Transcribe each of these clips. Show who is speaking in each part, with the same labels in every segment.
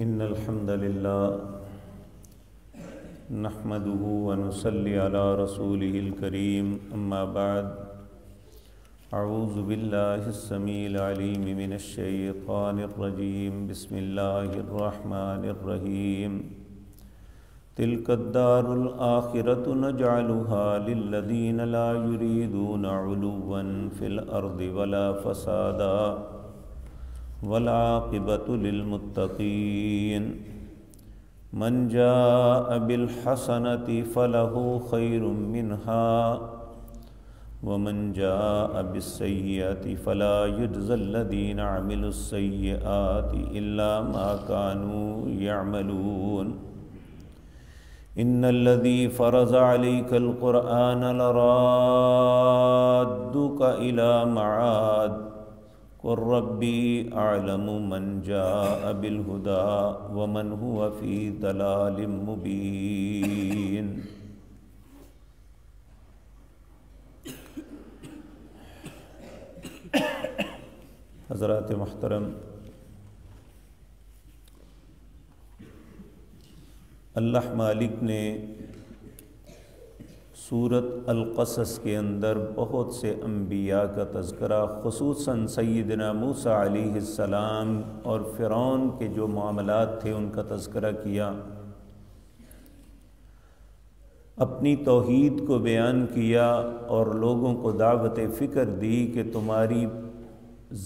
Speaker 1: إن الحمد لله نحمده ونصلي على رسوله الكريم أما بعد أعوذ بالله السميع العليم من الشيطان الرجيم بسم الله الرحمن الرحيم تلك الدار الآخرة نجعلها للذين لا يريدون علوا في الأرض ولا فسادا والعاقبة للمتقين من جاء بالحسنة فله خير منها ومن جاء بالسيئة فلا يجزى الذين عملوا السيئات إلا ما كانوا يعملون إن الذي فرض عليك القرآن لرادك إلى معاد قل ربي أعلم من جاء بالهدى ومن هو في ضلال مبين حضرات محترم، اللہ مالک نے سورۃ القصص کے اندر بہت سے انبیاء کا تذکرہ، خصوصاً سیدنا موسیٰ علیہ السلام اور فرعون کے جو معاملات تھے ان کا تذکرہ کیا، اپنی توحید کو بیان کیا اور لوگوں کو دعوت فکر دی کہ تمہاری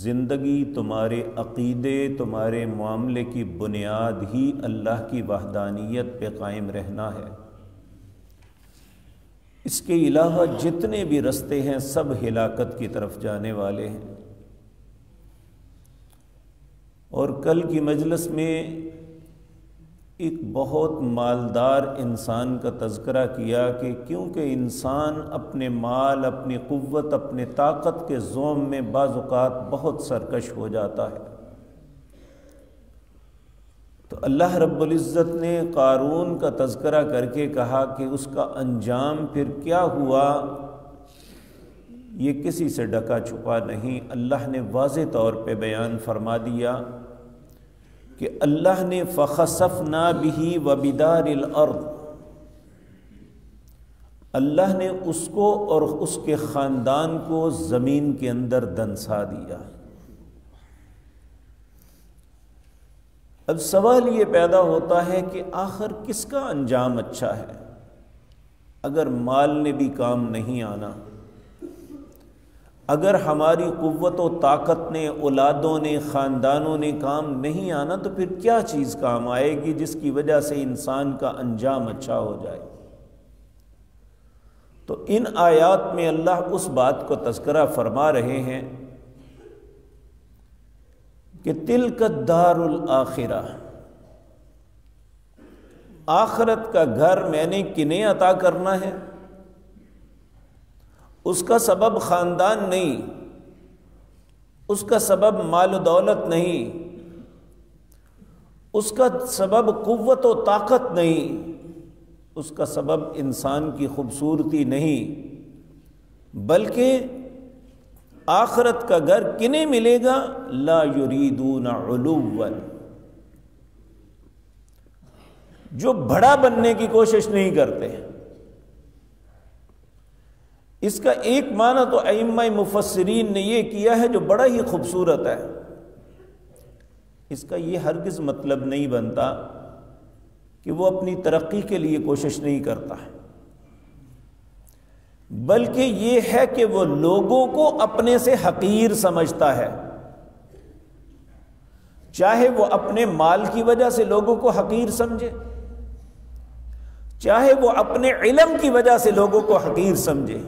Speaker 1: زندگی، تمہارے عقیدے، تمہارے معاملے کی بنیاد ہی اللہ کی وحدانیت پہ قائم رہنا ہے۔ اس کے علاوہ جتنے بھی رستے ہیں سب ہلاکت کی طرف جانے والے ہیں۔ اور کل کی مجلس میں ایک بہت مالدار انسان کا تذکرہ کیا کہ کیونکہ انسان اپنے مال، اپنی قوت، اپنے طاقت کے زوم میں بعض اوقات بہت سرکش ہو جاتا ہے، تو اللہ رب العزت نے قارون کا تذکرہ کر کے کہا کہ اس کا انجام پھر کیا ہوا، یہ کسی سے ڈکا چھپا نہیں۔ اللہ نے واضح طور پہ بیان فرما دیا کہ اللہ نے فخسفنا بہ وبدار الارض، اللہ نے اس کو اور اس کے خاندان کو زمین کے اندر دنسا دیا۔ اب سوال یہ پیدا ہوتا ہے کہ آخر کس کا انجام اچھا ہے؟ اگر مال نے بھی کام نہیں آنا، اگر ہماری قوت و طاقت نے، اولادوں نے، خاندانوں نے کام نہیں آنا، تو پھر کیا چیز کام آئے گی جس کی وجہ سے انسان کا انجام اچھا ہو جائے؟ تو ان آیات میں اللہ اس بات کو تذکرہ فرما رہے ہیں کہ تلک الدار الآخرہ، آخرت کا گھر میں نے کنہیں عطا کرنا ہے؟ اس کا سبب خاندان نہیں، اس کا سبب مال و دولت نہیں، اس کا سبب قوت و طاقت نہیں، اس کا سبب انسان کی خوبصورتی نہیں، بلکہ آخرت کا گھر کنہیں ملے گا؟ لا یریدون علوا، جو بڑا بننے کی کوشش نہیں کرتے۔ اس کا ایک معنی تو ائمہ مفسرین نے یہ کیا ہے جو بڑا ہی خوبصورت ہے، اس کا یہ ہرگز مطلب نہیں بنتا کہ وہ اپنی ترقی کے لیے کوشش نہیں کرتا ہے، بلکہ یہ ہے کہ وہ لوگوں کو اپنے سے حقیر سمجھتا ہے، چاہے وہ اپنے مال کی وجہ سے لوگوں کو حقیر سمجھے، چاہے وہ اپنے علم کی وجہ سے لوگوں کو حقیر سمجھے،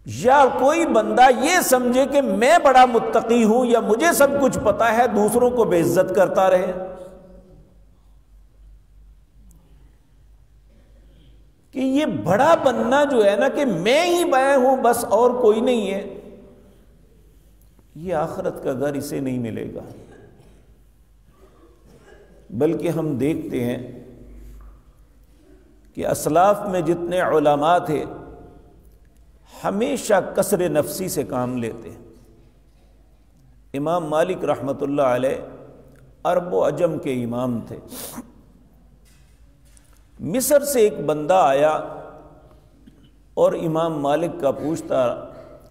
Speaker 1: یا کوئی بندہ یہ سمجھے کہ میں بڑا متقی ہوں یا مجھے سب کچھ پتا ہے، دوسروں کو بے عزت کرتا رہے۔ کہ یہ بڑا بننا جو ہے نا کہ میں ہی میں ہوں بس اور کوئی نہیں ہے، یہ آخرت کا گھر اسے نہیں ملے گا۔ بلکہ ہم دیکھتے ہیں کہ اسلاف میں جتنے علماء تھے ہمیشہ کسر نفسی سے کام لیتے ہیں۔ امام مالک رحمۃ اللہ علیہ عرب و عجم کے امام تھے۔ مصر سے ایک بندہ آیا اور امام مالک کا پوچھتا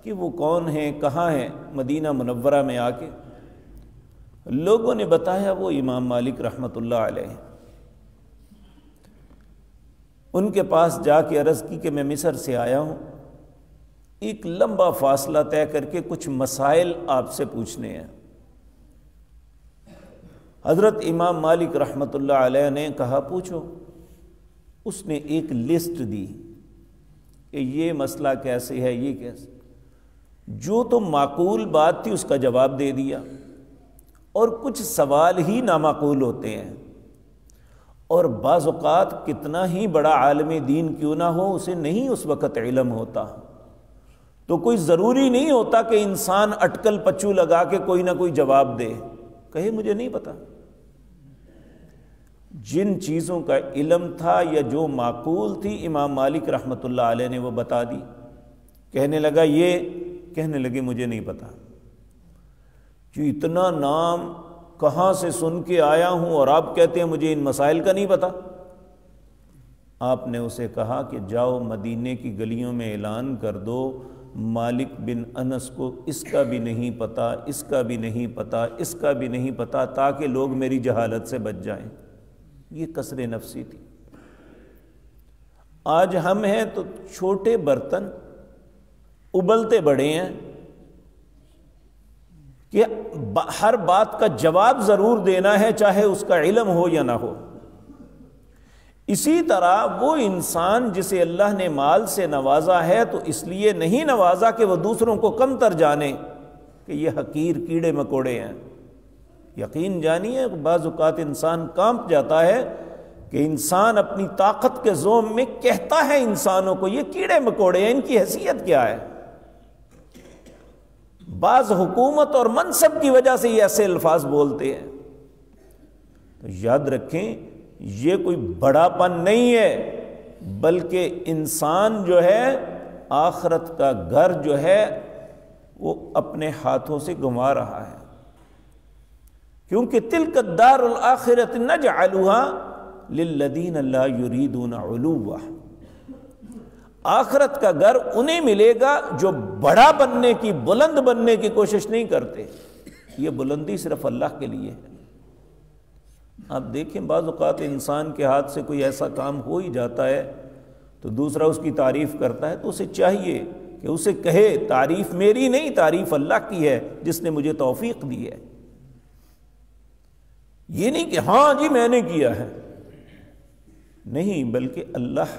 Speaker 1: کہ وہ کون ہیں، کہاں ہیں؟ مدینہ منورہ میں آ کے لوگوں نے بتایا وہ امام مالک رحمۃ اللہ علیہ۔ ان کے پاس جا کے عرض کی کہ میں مصر سے آیا ہوں، ایک لمبا فاصلہ طے کر کے کچھ مسائل آپ سے پوچھنے ہیں۔ حضرت امام مالک رحمۃ اللہ علیہ نے کہا پوچھو۔ اس نے ایک لسٹ دی کہ یہ مسئلہ کیسے ہے، یہ کیسے، جو تو معقول بات تھی اس کا جواب دے دیا، اور کچھ سوال ہی نامعقول ہوتے ہیں، اور بعض اوقات کتنا ہی بڑا عالم دین کیوں نہ ہو اسے نہیں اس وقت علم ہوتا، تو کوئی ضروری نہیں ہوتا کہ انسان اٹکل پچو لگا کے کوئی نہ کوئی جواب دے، کہے مجھے نہیں پتا۔ جن چیزوں کا علم تھا یا جو معقول تھی امام مالک رحمۃ اللہ علیہ نے وہ بتا دی۔ کہنے لگا یہ، کہنے لگے مجھے نہیں پتا، جو اتنا نام کہاں سے سن کے آیا ہوں اور آپ کہتے ہیں مجھے ان مسائل کا نہیں پتا۔ آپ نے اسے کہا کہ جاؤ مدینے کی گلیوں میں اعلان کر دو مالک بن انس کو اس کا بھی نہیں پتا، اس کا بھی نہیں پتا، اس کا بھی نہیں پتا، تاکہ لوگ میری جہالت سے بچ جائیں۔ یہ کسر نفسی تھی۔ آج ہم ہیں تو چھوٹے برتن ابلتے بڑے ہیں کہ ہر بات کا جواب ضرور دینا ہے، چاہے اس کا علم ہو یا نہ ہو۔ اسی طرح وہ انسان جسے اللہ نے مال سے نوازا ہے تو اس لیے نہیں نوازا کہ وہ دوسروں کو کم تر جانے کہ یہ حقیر کیڑے مکوڑے ہیں۔ یقین جانیے بعض اوقات انسان کانپ جاتا ہے کہ انسان اپنی طاقت کے زوم میں کہتا ہے انسانوں کو یہ کیڑے مکوڑے ہیں، ان کی حیثیت کیا ہے۔ بعض حکومت اور منصب کی وجہ سے یہ ایسے الفاظ بولتے ہیں، تو یاد رکھیں یہ کوئی بڑا پن نہیں ہے، بلکہ انسان جو ہے آخرت کا گھر جو ہے وہ اپنے ہاتھوں سے گنوا رہا ہے، کیونکہ تلک الدار الآخرۃ نجعلها للذین لا یریدون علوا، آخرت کا گھر انہیں ملے گا جو بڑا بننے کی، بلند بننے کی کوشش نہیں کرتے۔ یہ بلندی صرف اللہ کے لیے ہے۔ آپ دیکھیں بعض اوقات انسان کے ہاتھ سے کوئی ایسا کام ہو ہی جاتا ہے تو دوسرا اس کی تعریف کرتا ہے، تو اسے چاہیے کہ اسے کہے تعریف میری نہیں، تعریف اللہ کی ہے جس نے مجھے توفیق دی ہے۔ یہ نہیں کہ ہاں جی میں نے کیا ہے، نہیں، بلکہ اللہ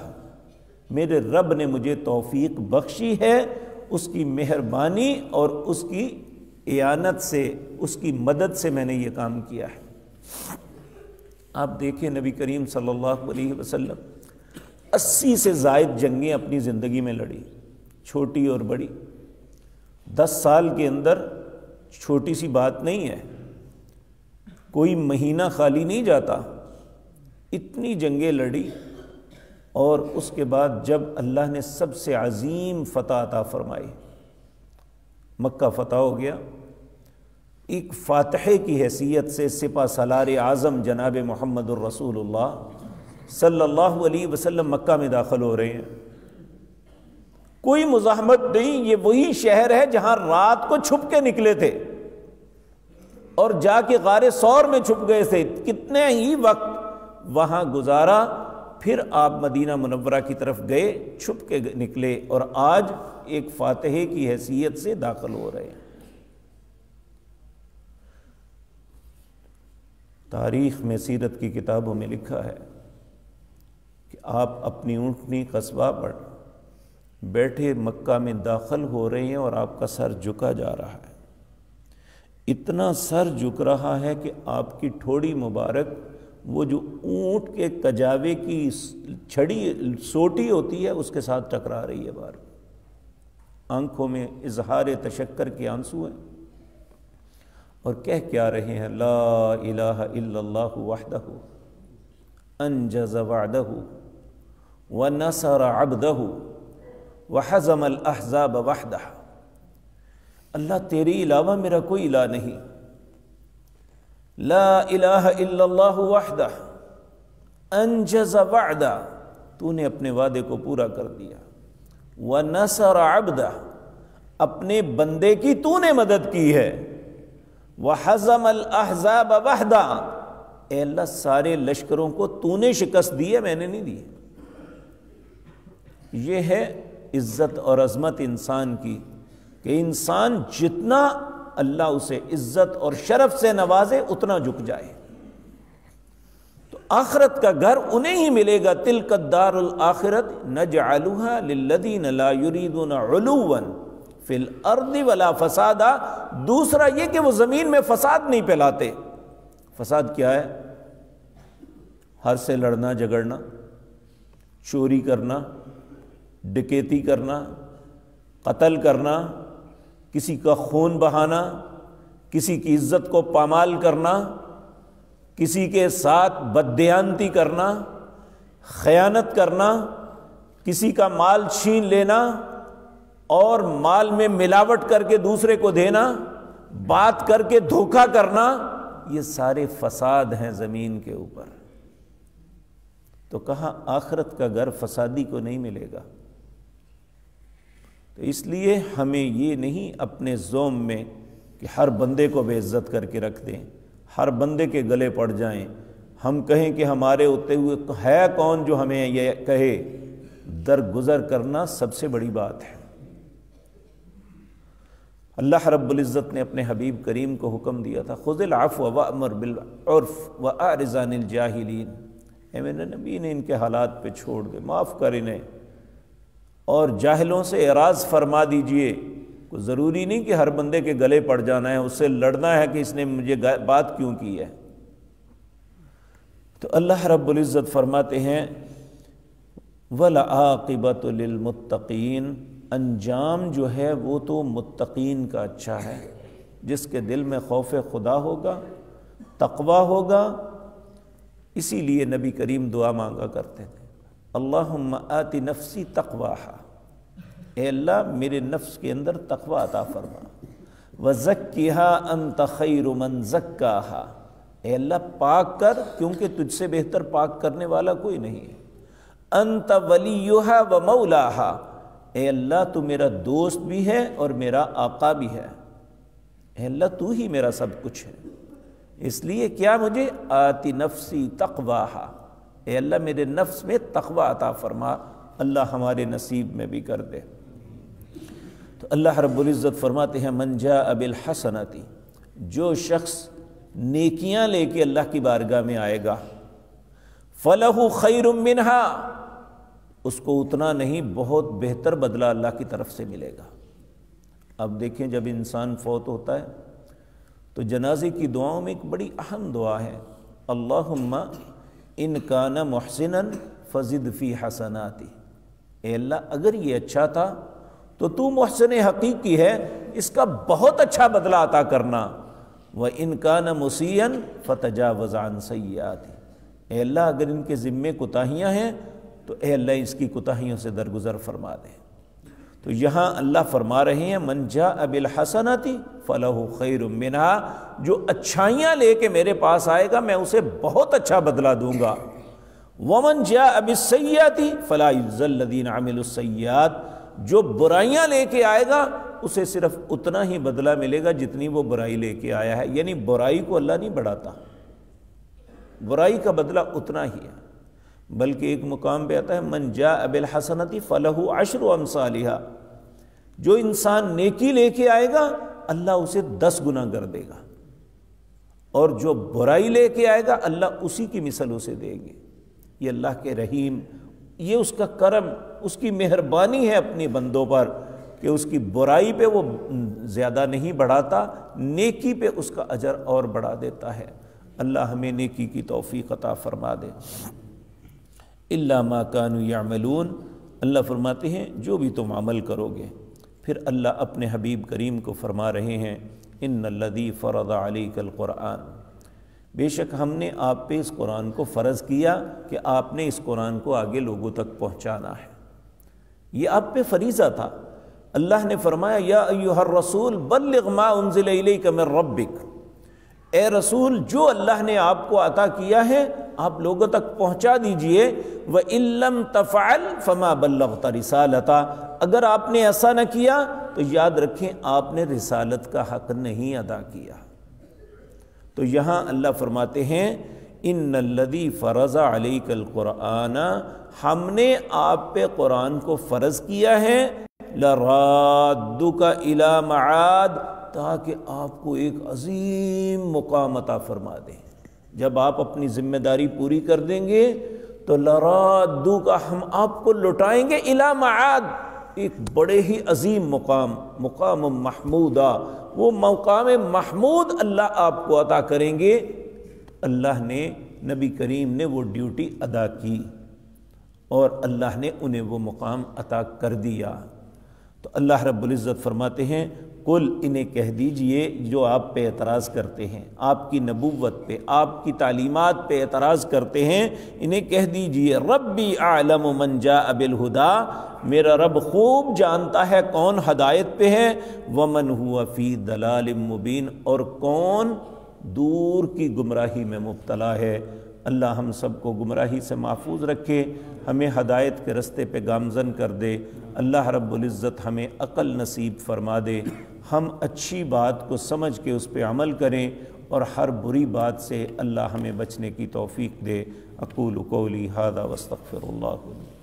Speaker 1: میرے رب نے مجھے توفیق بخشی ہے، اس کی مہربانی اور اس کی اعانت سے، اس کی مدد سے میں نے یہ کام کیا ہے۔ آپ دیکھیں نبی کریم صلی اللہ علیہ وسلم 80 سے زائد جنگیں اپنی زندگی میں لڑی، چھوٹی اور بڑی۔ 10 سال کے اندر چھوٹی سی بات نہیں ہے، کوئی مہینہ خالی نہیں جاتا، اتنی جنگیں لڑی، اور اس کے بعد جب اللہ نے سب سے عظیم فتح عطا فرمائی، مکہ فتح ہو گیا، ایک فاتح کی حیثیت سے سپہ سالار اعظم جناب محمد الرسول اللہ صلی اللہ علیہ وسلم مکہ میں داخل ہو رہے ہیں۔ کوئی مزاحمت نہیں، یہ وہی شہر ہے جہاں رات کو چھپ کے نکلے تھے اور جا کے غار ثور میں چھپ گئے تھے، کتنے ہی وقت وہاں گزارا، پھر آپ مدینہ منورہ کی طرف گئے، چھپ کے نکلے، اور آج ایک فاتح کی حیثیت سے داخل ہو رہے ہیں۔ تاریخ میں، سیرت کی کتابوں میں لکھا ہے کہ آپ اپنی اونٹنی قصبہ پر بیٹھے مکہ میں داخل ہو رہے ہیں اور آپ کا سر جھکا جا رہا ہے، اتنا سر جھک رہا ہے کہ آپ کی ٹھوڑی مبارک وہ جو اونٹ کے کجاوے کی چھڑی سوٹی ہوتی ہے اس کے ساتھ ٹکرا رہی ہے بار، آنکھوں میں اظہار تشکر کے آنسو ہیں، اور کہہ کیا رہے ہیں لا الہ الا اللہ وحدہ انجز وعدہ ونصر عبدہ وحزم الاحزاب وحدہ، اللہ تیرے علاوہ میرا کوئی الہ نہیں، لا الہ الا اللہ وحدہ انجز وعدہ، تو نے اپنے وعدے کو پورا کر دیا، ونصر عبدہ، اپنے بندے کی تو نے مدد کی ہے، وحزم الاحزاب وحدہ، اے اللہ سارے لشکروں کو تو نے شکست دی ہے، میں نے نہیں دی۔ یہ ہے عزت اور عظمت انسان کی کہ انسان جتنا اللہ اسے عزت اور شرف سے نوازے اتنا جھک جائے۔ تو آخرت کا گھر انہیں ہی ملے گا، تلک الدار الآخرۃ نجعلها للذین لا یریدون علوا فی الارض ولا فسادا۔ دوسرا یہ کہ وہ زمین میں فساد نہیں پھیلاتے۔ فساد کیا ہے؟ ہر سے لڑنا جھگڑنا، چوری کرنا، ڈکیتی کرنا، قتل کرنا، کسی کا خون بہانا، کسی کی عزت کو پامال کرنا، کسی کے ساتھ بددیانتی کرنا، خیانت کرنا، کسی کا مال چھین لینا اور مال میں ملاوٹ کر کے دوسرے کو دینا، بات کر کے دھوکہ کرنا، یہ سارے فساد ہیں زمین کے اوپر۔ تو کہا آخرت کا گھر فسادی کو نہیں ملے گا۔ تو اس لیے ہمیں یہ نہیں اپنے زوم میں کہ ہر بندے کو بے عزت کر کے رکھ دیں، ہر بندے کے گلے پڑ جائیں، ہم کہیں کہ ہمارے ہوتے ہوئے ہے کون جو ہمیں یہ کہے۔ درگزر کرنا سب سے بڑی بات ہے۔ اللہ رب العزت نے اپنے حبیب کریم کو حکم دیا تھا، خذ العفو وامر بالعرف واعرض عن الجاہلین، اے میرے نبی نے ان کے حالات پہ چھوڑ دے، معاف کر انہیں، اور جاہلوں سے اعراض فرما دیجئے۔ کوئی ضروری نہیں کہ ہر بندے کے گلے پڑ جانا ہے، اس سے لڑنا ہے کہ اس نے مجھے بات کیوں کی ہے۔ تو اللہ رب العزت فرماتے ہیں وَلَعَاقِبَةُ لِلْمُتَّقِينَ، انجام جو ہے وہ تو متقین کا اچھا ہے، جس کے دل میں خوف خدا ہوگا، تقوی ہوگا۔ اسی لیے نبی کریم دعا مانگا کرتے تھے، اللہم آت نفسی تقواہا، اے اللہ میرے نفس کے اندر تقوی عطا فرما، وزکیہا انت خیر من زکاہا، اے اللہ پاک کر کیونکہ تجھ سے بہتر پاک کرنے والا کوئی نہیں ہے، انت ولیہا و مولاہا، اے اللہ تو میرا دوست بھی ہے اور میرا آقا بھی ہے، اے اللہ تو ہی میرا سب کچھ ہے، اس لیے کیا مجھے آتی نفسی تقواہا، اے اللہ میرے نفس میں تقوی عطا فرما، اللہ ہمارے نصیب میں بھی کر دے۔ تو اللہ رب العزت فرماتے ہیں من جاء بالحسنۃ، جو شخص نیکیاں لے کے اللہ کی بارگاہ میں آئے گا، فلہ خیر منہا، اس کو اتنا نہیں بہت بہتر بدلہ اللہ کی طرف سے ملے گا۔ اب دیکھیں جب انسان فوت ہوتا ہے تو جنازے کی دعاؤں میں ایک بڑی اہم دعا ہے، اللہم ان کان محسنا فزد فی حسناتی، اے اللہ اگر یہ اچھا تھا تو تو محسن حقیقی ہے، اس کا بہت اچھا بدلہ عطا کرنا، وَإِن كَانَ مُسِيئًا فَتَجَاوَزْ عَنْ سَيِّئَاتِهِ، اے اللہ اگر ان کے ذمے کوتاہیاں ہیں تو اے اللہ اس کی کوتاہیوں سے درگزر فرما دے۔ تو یہاں اللہ فرما رہے ہیں من جاء بالحسنۃ فلہ خیر منہا، جو اچھائیاں لے کے میرے پاس آئے گا میں اسے بہت اچھا بدلہ دوں گا، ومن جاء بالسیئۃ فلا یجزی الذین عملوا السیئات، جو برائیاں لے کے آئے گا اسے صرف اتنا ہی بدلہ ملے گا جتنی وہ برائی لے کے آیا ہے، یعنی برائی کو اللہ نہیں بڑھاتا، برائی کا بدلہ اتنا ہی ہے، بلکہ ایک مقام پہ آتا ہے من جاء بالحسنۃ فلہ عشر امثالھا، جو انسان نیکی لے کے آئے گا اللہ اسے 10 گنا کر دے گا، اور جو برائی لے کے آئے گا اللہ اسی کی مثل اسے دے گے۔ یہ اللہ کے رحیم، یہ اس کا کرم، اس کی مہربانی ہے اپنے بندوں پر کہ اس کی برائی پہ وہ زیادہ نہیں بڑھاتا، نیکی پہ اس کا اجر اور بڑھا دیتا ہے۔ اللہ ہمیں نیکی کی توفیق عطا فرما دے۔ الا ما كانوا يعملون، اللہ فرماتے ہیں جو بھی تم عمل کرو گے۔ پھر اللہ اپنے حبیب کریم کو فرما رہے ہیں ان الذی فرض علیک القرآن، بے شک ہم نے آپ پہ اس قرآن کو فرض کیا کہ آپ نے اس قرآن کو آگے لوگوں تک پہنچانا ہے، یہ آپ پہ فریضہ تھا۔ اللہ نے فرمایا یا ایھا الرسول بلغ ما انزل الیک من ربک، اے رسول جو اللہ نے آپ کو عطا کیا ہے آپ لوگوں تک پہنچا دیجئے، وَإِن لَّمْ تَفْعَلْ فَمَا بَلَّغْتَ رِسَالَتَهُ، اگر آپ نے ایسا نہ کیا تو یاد رکھیں آپ نے رسالت کا حق نہیں ادا کیا۔ تو یہاں اللہ فرماتے ہیں ان الذی فرض علیک القرآن، ہم نے آپ پہ قرآن کو فرض کیا ہے، لرادک الی معاد، تاکہ آپ کو ایک عظیم مقام عطا فرما دیں۔ جب آپ اپنی ذمہ داری پوری کر دیں گے تو لرادک، ہم آپ کو لوٹائیں گے الی معاد، ایک بڑے ہی عظیم مقام، مقام محمودہ، وہ مقام محمود اللہ آپ کو عطا کریں گے۔ اللہ نے، نبی کریم نے وہ ڈیوٹی ادا کی اور اللہ نے انہیں وہ مقام عطا کر دیا۔ تو اللہ رب العزت فرماتے ہیں قل، انہیں کہہ دیجئے جو آپ پہ اعتراض کرتے ہیں، آپ کی نبوت پہ، آپ کی تعلیمات پہ اعتراض کرتے ہیں، انہیں کہہ دیجئے ربی اعلم من جاء بالہدی، میرا رب خوب جانتا ہے کون ہدایت پہ ہے، ومن هو فی ضلال مبین، اور کون دور کی گمراہی میں مبتلا ہے۔ اللہ ہم سب کو گمراہی سے محفوظ رکھے، ہمیں ہدایت کے رستے پہ گامزن کر دے۔ اللہ رب العزت ہمیں عقل نصیب فرما دے، ہم اچھی بات کو سمجھ کے اس پہ عمل کریں اور ہر بری بات سے اللہ ہمیں بچنے کی توفیق دے۔ اقول قولی ھذا واستغفر اللہ لي۔